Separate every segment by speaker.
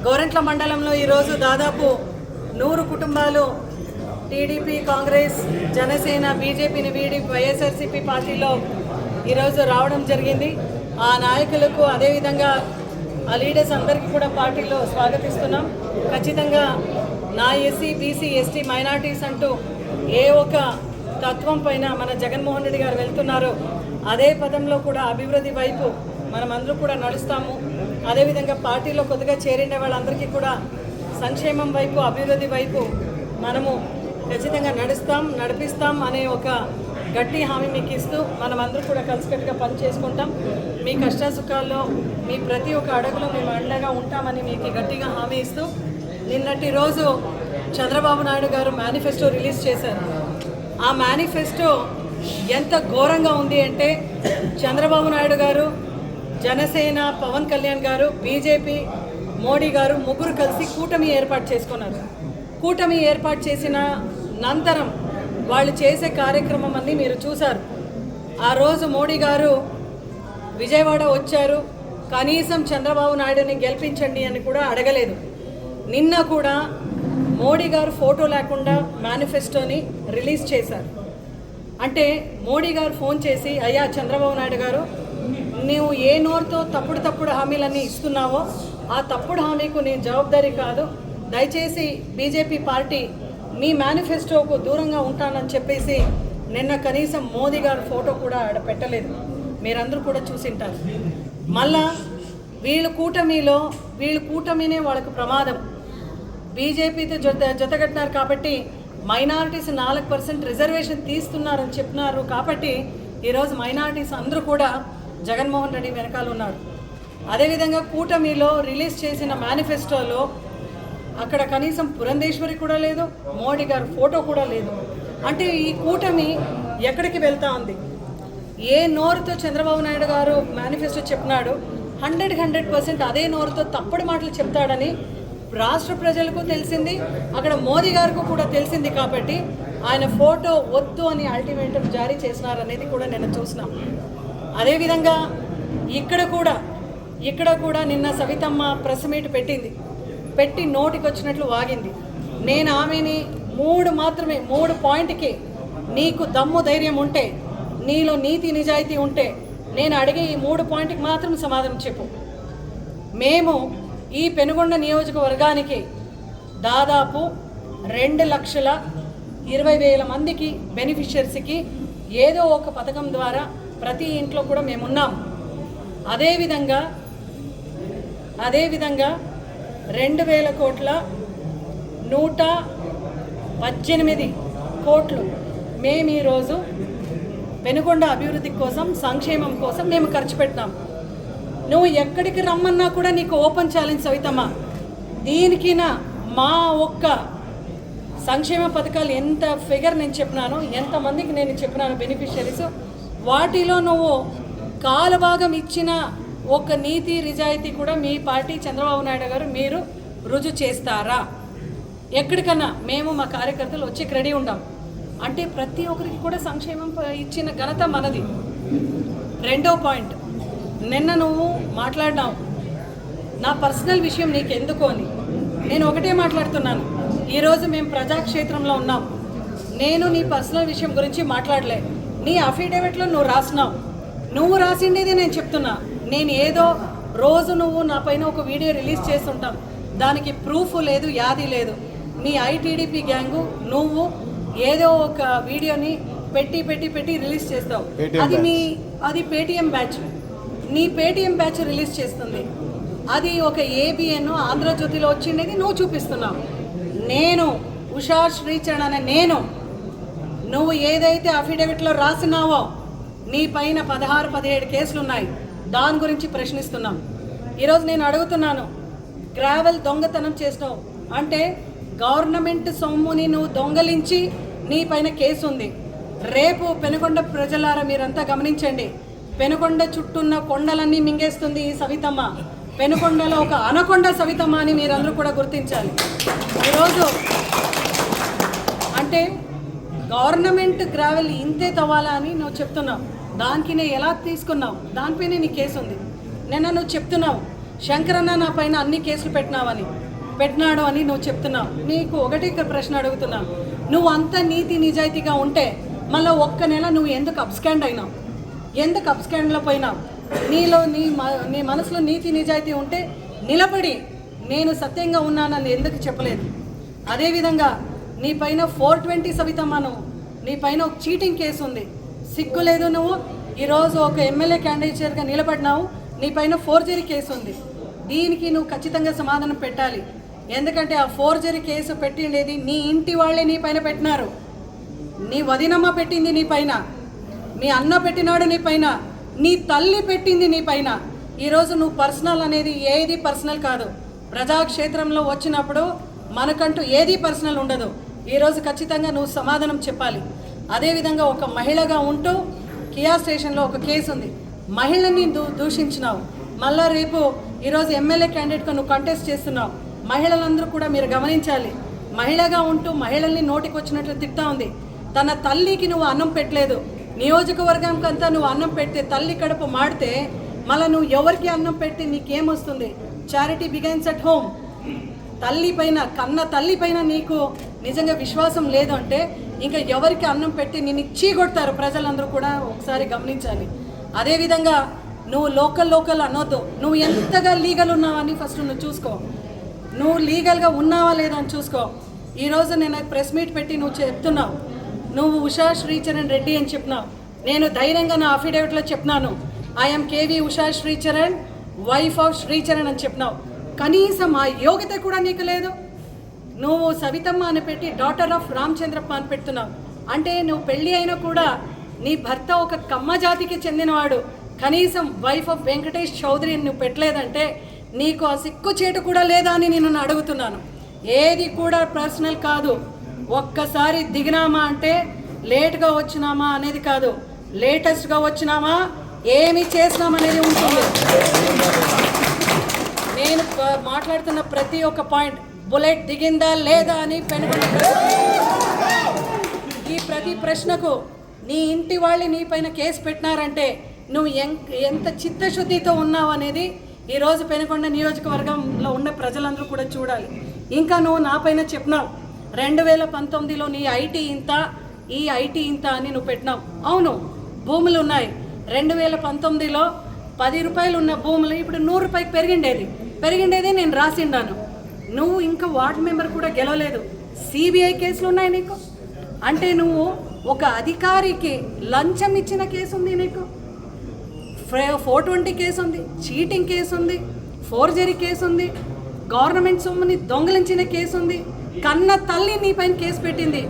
Speaker 1: గోరంట్ల మండలంలో ఈరోజు దాదాపు 100 కుటుంబాలు టీడీపీ, కాంగ్రెస్, జనసేన, బీజేపీని వీడి వైఎస్ఆర్సీపీ పార్టీలో ఈరోజు రావడం జరిగింది. ఆ నాయకులకు అదేవిధంగా ఆ లీడర్స్ అందరికీ కూడా పార్టీలో స్వాగతిస్తున్నాం. ఖచ్చితంగా నా ఎస్సీ, బీసీ, ఎస్టీ, మైనార్టీస్ అంటూ ఏ ఒక తత్వం పైన మన జగన్మోహన్ రెడ్డి గారు వెళ్తున్నారో అదే పదంలో కూడా అభివృద్ధి వైపు మనమందరూ కూడా నడుస్తాము. అదేవిధంగా పార్టీలో కొద్దిగా చేరిన వాళ్ళందరికీ కూడా సంక్షేమం వైపు, అభివృద్ధి వైపు మనము ఖచ్చితంగా నడిపిస్తాం అనే ఒక గట్టి హామీ మీకు ఇస్తూ మనమందరూ కూడా కలిసికట్టుగా పని చేసుకుంటాం. మీ కష్టసుఖాల్లో మీ ప్రతి ఒక్క అడుగులో మేము అండగా ఉంటామని మీకు గట్టిగా హామీ ఇస్తూ, నిన్నటి రోజు చంద్రబాబు నాయుడు గారు మేనిఫెస్టో రిలీజ్ చేశారు. ఆ మేనిఫెస్టో ఎంత ఘోరంగా ఉంది అంటే, చంద్రబాబు నాయుడు గారు, జనసేన, పవన్ కళ్యాణ్ గారు, బీజేపీ, మోడీ గారు ముగ్గురు కలిసి కూటమి ఏర్పాటు చేసుకున్నారు. కూటమి ఏర్పాటు చేసిన అనంతరం వాళ్ళు చేసే కార్యక్రమం అన్నీ మీరు చూశారు. ఆ రోజు మోడీ గారు విజయవాడ వచ్చారు, కనీసం చంద్రబాబు నాయుడుని గెలిపించండి అని కూడా అడగలేదు. నిన్న కూడా మోడీ గారు ఫోటో లేకుండా మేనిఫెస్టోని రిలీజ్ చేశారు. అంటే మోడీ గారు ఫోన్ చేసి, అయ్యా చంద్రబాబు నాయుడు గారు, నువ్వు ఏ నోరుతో తప్పుడు హామీలన్నీ ఇస్తున్నావో ఆ తప్పుడు హామీకు నేను జవాబుదారీ కాదు, దయచేసి బీజేపీ పార్టీ మీ మేనిఫెస్టోకు దూరంగా ఉంటానని చెప్పేసి నిన్న కనీసం మోదీ గారు ఫోటో కూడా ఆడ పెట్టలేదు. మీరందరూ కూడా చూసింటారు. మళ్ళా వీళ్ళ కూటమినే వాళ్ళకు ప్రమాదం. బీజేపీతో జతగట్టినారు కాబట్టి మైనారిటీస్ 4% రిజర్వేషన్ తీస్తున్నారని చెప్పినారు కాబట్టి ఈరోజు మైనారిటీస్ అందరూ కూడా జగన్మోహన్ రెడ్డి వెనకాల ఉన్నారు. అదేవిధంగా కూటమిలో రిలీజ్ చేసిన మేనిఫెస్టోలో అక్కడ కనీసం పురంధేశ్వరి కూడా లేదు, మోడీ గారు ఫోటో కూడా లేదు. అంటే ఈ కూటమి ఎక్కడికి వెళ్తా ఉంది? ఏ నోరుతో చంద్రబాబు నాయుడు గారు మేనిఫెస్టో చెప్పినాడు, 100% అదే నోరుతో తప్పుడు మాటలు చెప్తాడని రాష్ట్ర ప్రజలకు తెలిసింది, అక్కడ మోదీ గారికి కూడా తెలిసింది. కాబట్టి ఆయన ఫోటో వద్దు అని అల్టిమేటం జారీ చేసినారనేది కూడా నేను చూసినాం. అదేవిధంగా ఇక్కడ కూడా నిన్న సవితమ్మ ప్రెస్ మీట్ పెట్టి నోటికి వచ్చినట్లు వాగింది. నేను ఆమెని 3 పాయింట్కి నీకు దమ్ము ధైర్యం ఉంటే, నీలో నీతి నిజాయితీ ఉంటే నేను అడిగే ఈ 3 పాయింట్కి మాత్రం సమాధానం చెప్పు. మేము ఈ పెనుగొండ నియోజకవర్గానికి దాదాపు 2,20,000 మందికి బెనిఫిషియర్స్కి ఏదో ఒక పథకం ద్వారా ప్రతి ఇంట్లో కూడా మేమున్నాం. అదేవిధంగా 2,000 కోట్ల 118 కోట్లు మేము ఈరోజు పెనుగొండ అభివృద్ధి కోసం, సంక్షేమం కోసం మేము ఖర్చు పెట్టినాం. నువ్వు ఎక్కడికి రమ్మన్నా కూడా నీకు ఓపెన్ ఛాలెంజ్ సవితమ్మ. దీనికినా మా ఒక్క సంక్షేమ పథకాలు ఎంత ఫిగర్ నేను చెప్పినాను, ఎంతమందికి నేను చెప్పినాను బెనిఫిషరీస్, వాటిలో నువ్వు కాలభాగం ఇచ్చిన ఒక నీతి నిజాయితీ కూడా మీ పార్టీ చంద్రబాబు నాయుడు గారు మీరు రుజువు చేస్తారా? ఎక్కడికన్నా మేము మా కార్యకర్తలు వచ్చి రెడీ ఉండాం. అంటే ప్రతి ఒక్కరికి కూడా సంక్షేమం ఇచ్చిన ఘనత మనది. 2వ పాయింట్, నిన్న నువ్వు మాట్లాడినావు నా పర్సనల్ విషయం నీకు ఎందుకు అని. నేను ఒకటే మాట్లాడుతున్నాను, ఈరోజు మేము ప్రజాక్షేత్రంలో ఉన్నాం. నేను నీ పర్సనల్ విషయం గురించి మాట్లాడలే. నీ అఫిడవిట్లో నువ్వు రాసినావు, నువ్వు రాసిండేది నేను చెప్తున్నా. నేను ఏదో రోజు నువ్వు నా పైన ఒక వీడియో రిలీజ్ చేస్తుంటాం, దానికి ప్రూఫ్ లేదు, యాది లేదు. నీ ఐటీడీపీ గ్యాంగు నువ్వు ఏదో ఒక వీడియోని పెట్టి రిలీజ్ చేస్తావు. అది పేటీఎం బ్యాచ్, నీ పేటీఎం బ్యాచ్ రిలీజ్ చేస్తుంది. అది ఒక ఏబిఎన్ ఆంధ్రజ్యోతిలో వచ్చిండేది నువ్వు చూపిస్తున్నావు. నేను ఉషా శ్రీచరణ్ అనే నువ్వు ఏదైతే అఫిడవిట్లో రాసినావో నీ పైన 16-17 కేసులు ఉన్నాయి. దాని గురించి ప్రశ్నిస్తున్నాం. ఈరోజు నేను అడుగుతున్నాను, గ్రావెల్ దొంగతనం చేసినావు అంటే గవర్నమెంట్ సొమ్ముని నువ్వు దొంగలించి నీ పైన కేసు ఉంది. రేపు పెనుకొండ ప్రజలారా మీరంతా గమనించండి, పెనుకొండ చుట్టూన్న కొండలన్నీ మింగేస్తుంది ఈ సవితమ్మ. పెనుకొండలో ఒక అనకొండ సవితమ్మ అని మీరందరూ కూడా గుర్తించాలి. ఈరోజు అంటే గవర్నమెంట్ గ్రావెల్ ఇంతే తవ్వాలా అని నువ్వు చెప్తున్నావు. దానికి నేను ఎలా తీసుకున్నావు, దానిపైనే నీ కేసు ఉంది. నిన్న నువ్వు చెప్తున్నావు శంకరన్న నా పైన అన్ని కేసులు పెట్టినాడు అని నువ్వు చెప్తున్నావు. నీకు ఒకటి ప్రశ్న అడుగుతున్నావు, నువ్వు అంత నీతి నిజాయితీగా ఉంటే మళ్ళీ ఒక్క నెల నువ్వు ఎందుకు అబ్స్కాండ్ అయినావు? ఎందుకు అబ్స్కాండ్లో పోయినావు? నీలో నీ మనసులో నీతి నిజాయితీ ఉంటే నిలబడి నేను సత్యంగా ఉన్నానని ఎందుకు చెప్పలేదు? అదేవిధంగా నీ పైన 420 సవితమ్మను, నీ పైన ఒక చీటింగ్ కేసు ఉంది. సిగ్గు లేదు? నువ్వు ఈరోజు ఒక ఎమ్మెల్యే క్యాండిడేట్గా నిలబడినావు, నీ పైన ఫోర్జరీ కేసు ఉంది. దీనికి నువ్వు ఖచ్చితంగా సమాధానం పెట్టాలి. ఎందుకంటే ఆ ఫోర్జరీ కేసు పెట్టిండేది నీ ఇంటి వాళ్ళే నీ పైన పెట్టినారు. నీ వదినమ్మ పెట్టింది నీ పైన, మీ అన్న పెట్టినాడు నీ పైన, నీ తల్లి పెట్టింది నీ పైన. ఈరోజు నువ్వు పర్సనల్ అనేది ఏది పర్సనల్ కాదు. ప్రజాక్షేత్రంలో వచ్చినప్పుడు మనకంటూ ఏది పర్సనల్ ఉండదు. ఈరోజు ఖచ్చితంగా నువ్వు సమాధానం చెప్పాలి. అదేవిధంగా ఒక మహిళగా ఉంటూ కియా స్టేషన్లో ఒక కేసు ఉంది, మహిళని దూషించినావు. మళ్ళా రేపు ఈరోజు ఎమ్మెల్యే క్యాండిడేట్గా నువ్వు కంటెస్ట్ చేస్తున్నావు. మహిళలందరూ కూడా మీరు గమనించాలి, మహిళగా ఉంటూ మహిళల్ని నోటికి వచ్చినట్లు తిట్టా ఉంది. తన తల్లికి నువ్వు అన్నం పెట్టలేదు, నియోజకవర్గంకంతా నువ్వు అన్నం పెడితే తల్లి కడుపు మాడితే మళ్ళీ నువ్వు ఎవరికి అన్నం పెడితే నీకేమొస్తుంది? Charity begins at home. తల్లి పైన, కన్న తల్లి పైన నీకు నిజంగా విశ్వాసం లేదు అంటే ఇంకా ఎవరికి అన్నం పెట్టి నిన్ను చీకొడతారు ప్రజలందరూ కూడా ఒకసారి గమనించాలి. అదేవిధంగా నువ్వు లోకల్ అనొద్దు. నువ్వు ఎంతగా లీగల్ ఉన్నావని ఫస్ట్ నువ్వు చూసుకో. నువ్వు లీగల్గా ఉన్నావా లేదా అని చూసుకో. ఈరోజు నేను ప్రెస్ మీట్ పెట్టి నువ్వు చెప్తున్నావు, నువ్వు ఉషా శ్రీచరణ్ రెడ్డి అని చెప్పినావు. నేను ధైర్యంగా నా అఫిడవిట్లో చెప్పినాను, I'm KV Usha Sricharan, wife of Sricharan అని చెప్పినావు. కనీసం ఆ యోగ్యత కూడా నీకు లేదు. నువ్వు సవితమ్మ అని పెట్టి డాటర్ ఆఫ్ రామచంద్రప్ప అని పెడుతున్నావు. అంటే నువ్వు పెళ్ళి అయినా కూడా నీ భర్త ఒక కమ్మ జాతికి చెందినవాడు, కనీసం వైఫ్ ఆఫ్ వెంకటేష్ చౌదరి నువ్వు పెట్టలేదంటే నీకు ఆ సిక్కు చేటు కూడా లేదా అని నేను అడుగుతున్నాను. ఏది కూడా పర్సనల్ కాదు. ఒక్కసారి దిగినామా అంటే లేట్గా వచ్చినామా అనేది కాదు, లేటెస్ట్గా వచ్చినామా, ఏమి చేసినామనేది ఉంటుంది. నేను మాట్లాడుతున్న ప్రతి ఒక్క పాయింట్ బుల్లెట్ దిగిందా లేదా అని ఈ ప్రతి ప్రశ్నకు నీ ఇంటి వాళ్ళు నీ పైన కేసు పెట్టినారంటే నువ్వు ఎంత చిత్తశుద్ధితో ఉన్నావు అనేది ఈరోజు పెనుకొండ నియోజకవర్గంలో ఉన్న ప్రజలందరూ కూడా చూడాలి. ఇంకా నువ్వు నా పైన చెప్పినావు 2019లో నీ ఐటీ ఇంత, ఈ ఐటీ ఇంత అని నువ్వు పెట్టినావు. అవును, భూములు ఉన్నాయి. 2019లో 10 రూపాయలు ఉన్న భూములు ఇప్పుడు 100 రూపాయకి పెరిగిండేది నేను రాసిండాను. నువ్వు ఇంకా వార్డు మెంబర్ కూడా గెలవలేదు, సిబిఐ కేసులు ఉన్నాయి నీకు. అంటే నువ్వు ఒక అధికారికి లంచం ఇచ్చిన కేసు ఉంది నీకు, 420 కేసు ఉంది, చీటింగ్ కేసు ఉంది, ఫోర్జరీ కేసు ఉంది, గవర్నమెంట్ సొమ్ముని దొంగలించిన కేసు ఉంది, కన్న తల్లి నీ పైన కేసు పెట్టింది.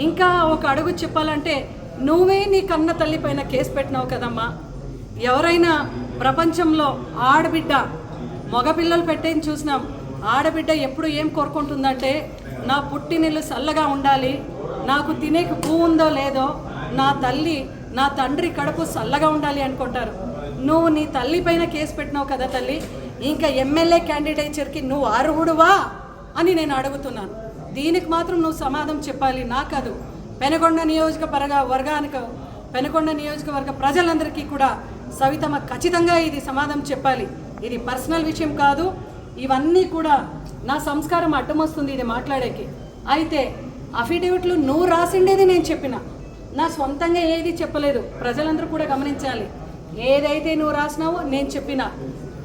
Speaker 1: ఇంకా ఒక అడుగు చెప్పాలంటే నువ్వే నీ కన్న తల్లి పైన కేసు పెట్టినావు కదమ్మా. ఎవరైనా ప్రపంచంలో ఆడబిడ్డ, మగపిల్లలు పెట్టేది చూసినాం, ఆడబిడ్డ ఎప్పుడు ఏం కోరుకుంటుందంటే నా పుట్టినిల్లు చల్లగా ఉండాలి, నాకు తినేకి పువ్వు ఉందో లేదో, నా తల్లి నా తండ్రి కడుపు చల్లగా ఉండాలి అనుకుంటారు. నువ్వు నీ తల్లి పైన కేసు పెట్టినావు కదా తల్లి, ఇంకా ఎమ్మెల్యే క్యాండిడేచర్కి నువ్వు అర్హుడువా అని నేను అడుగుతున్నాను. దీనికి మాత్రం నువ్వు సమాధానం చెప్పాలి. నా కాదు, పెనుకొండ నియోజకవర్గ ప్రజలందరికీ కూడా సవితమ్మ ఖచ్చితంగా ఇది సమాధానం చెప్పాలి. ఇది పర్సనల్ విషయం కాదు, ఇవన్నీ కూడా నా సంస్కారం అడ్డమొస్తుంది ఇది మాట్లాడేకి. అయితే అఫిడవిట్లు నువ్వు రాసిండేది నేను చెప్పిన, నా సొంతంగా ఏది చెప్పలేదు. ప్రజలందరూ కూడా గమనించాలి, ఏదైతే నువ్వు రాసినావో నేను చెప్పిన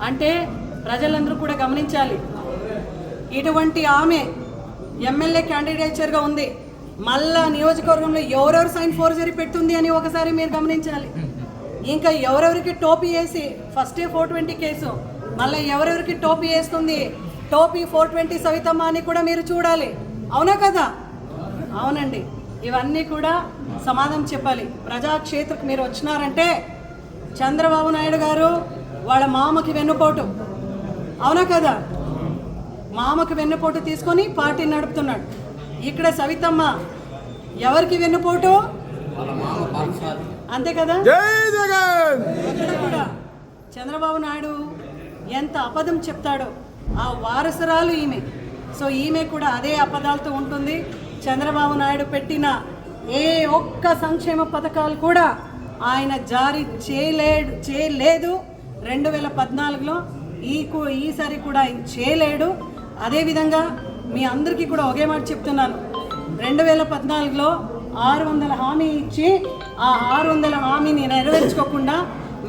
Speaker 1: అంటే ప్రజలందరూ కూడా గమనించాలి. ఇటువంటి ఆమె ఎమ్మెల్యే క్యాండిడేచర్గా ఉంది, మళ్ళా నియోజకవర్గంలో ఎవరెవరు సైన్ ఫోర్జరీ పెట్టుంది అని ఒకసారి మీరు గమనించాలి. ఇంకా ఎవరెవరికి టోపీ వేసి ఫస్టే 420 కేసు, మళ్ళీ ఎవరెవరికి టోపీ వేస్తుంది, టోపీ 420 సవితమ్మ అని కూడా మీరు చూడాలి. అవునా కదా? అవునండి. ఇవన్నీ కూడా సమాధానం చెప్పాలి. ప్రజాక్షేత్రకు మీరు వచ్చినారంటే చంద్రబాబు నాయుడు గారు వాళ్ళ మామకి వెన్నుపోటు, అవునా కదా? మామకి వెన్నుపోటు తీసుకొని పార్టీ నడుపుతున్నాడు. ఇక్కడ సవితమ్మ ఎవరికి వెన్నుపోటు? అంతే కదా? ఇక్కడ కూడా చంద్రబాబు నాయుడు ఎంత అబద్ధం చెప్తాడో ఆ వారసురాలు ఈమె. సో ఈమె కూడా అదే అబద్ధాలతో ఉంటుంది. చంద్రబాబు నాయుడు పెట్టిన ఏ ఒక్క సంక్షేమ పథకాలు కూడా ఆయన జారీ చేయలేదు 2014లో. ఈసారి కూడా ఆయన చేయలేడు. అదేవిధంగా మీ అందరికీ కూడా ఒకే మాట చెప్తున్నాను, 2014లో 600 హామీ ఇచ్చి ఆ 600 హామీని నెరవేర్చుకోకుండా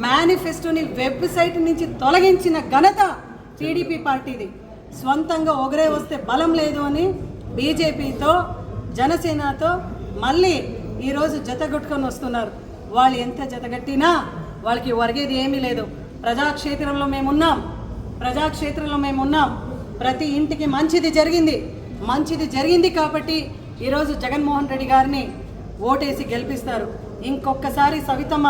Speaker 1: మేనిఫెస్టోని వెబ్సైట్ నుంచి తొలగించిన ఘనత టీడీపీ పార్టీది. స్వంతంగా ఒకరే వస్తే బలం లేదు అని బీజేపీతో జనసేనతో మళ్ళీ ఈరోజు జతగొట్టుకొని వస్తున్నారు. వాళ్ళు ఎంత జతగట్టినా వాళ్ళకి ఒరిగేది ఏమీ లేదు. ప్రజాక్షేత్రంలో మేమున్నాం. ప్రతి ఇంటికి మంచిది జరిగింది కాబట్టి ఈరోజు జగన్మోహన్ రెడ్డి గారిని ఓటేసి గెలిపిస్తారు. ఇంకొకసారి సవితమ్మ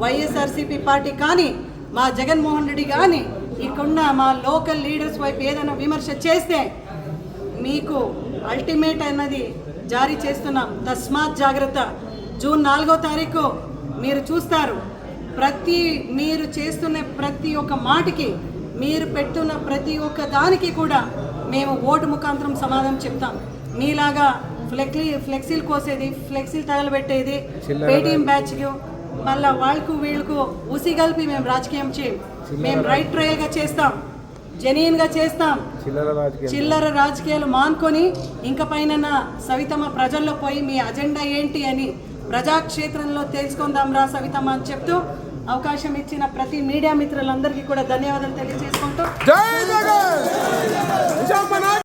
Speaker 1: వైఎస్ఆర్సీపీ పార్టీ కానీ మా జగన్మోహన్ రెడ్డి కానీ ఇక్కడున్న మా లోకల్ లీడర్స్ వైపు ఏదైనా విమర్శ చేస్తే మీకు అల్టిమేట్ అన్నది జారీ చేస్తున్నాం. తస్మాత్ జాగ్రత్త. జూన్ 4వ తారీఖు మీరు చూస్తారు. మీరు చేస్తున్న ప్రతి ఒక్క మాటకి, మీరు పెట్టున్న ప్రతి ఒక్క దానికి కూడా మేము ఓటు ముఖాంతరం సమాధానం చెప్తాం. మీలాగా ఫ్లెక్సీలు కోసేది, ఫ్లెక్సీలు తగలబెట్టేది, పేటీఎం బ్యాచ్కి మళ్ళీ వాళ్ళకు వీళ్ళకు ఉసిగల్పి మేము రాజకీయం చేయం. మేము రైట్ ట్రయల్గా చేస్తాం, జెన్యూన్గా చేస్తాం. చిల్లర రాజకీయాలు మానుకొని ఇంక పైన సవితమ్మ ప్రజల్లో పోయి మీ అజెండా ఏంటి అని ప్రజాక్షేత్రంలో తెలుసుకుందాం రా సవితమ్మ అని చెప్తూ అవకాశం ఇచ్చిన ప్రతి మీడియా మిత్రులందరికీ కూడా ధన్యవాదాలు తెలియజేసుకుంటూ